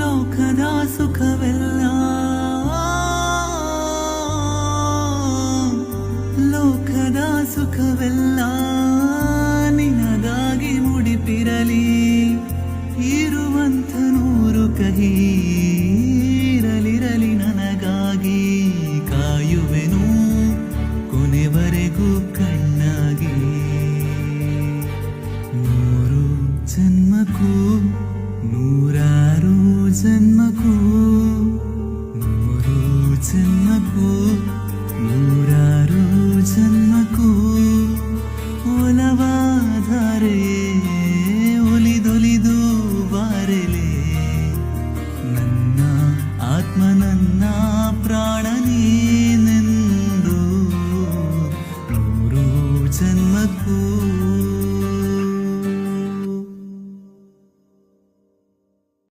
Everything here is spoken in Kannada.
ಲೋಕದ ಸುಖವೆಲ್ಲ ಲೋಕದ ಸುಖವೆಲ್ಲ ನಿನಗಾಗಿ ಮುಡಿಪಿರಲಿ ಇರುವಂಥ ನೂರು ಕಹಿ ಇರಲಿರಲಿ ನನಗಾಗಿ ಕಾಯುವೆನು ಕೊನೆವರೆಗೂ ಕಣ್ಣಾಗಿ ನೂರು ಜನ್ಮಕ್ಕೂ ನೂರಾರು ಜನ್ಮಕ್ಕೂ ನೂರು ಜನ್ಮಕ್ಕೂ ನೂರಾರು ಜನ್ಮಕ್ಕೂ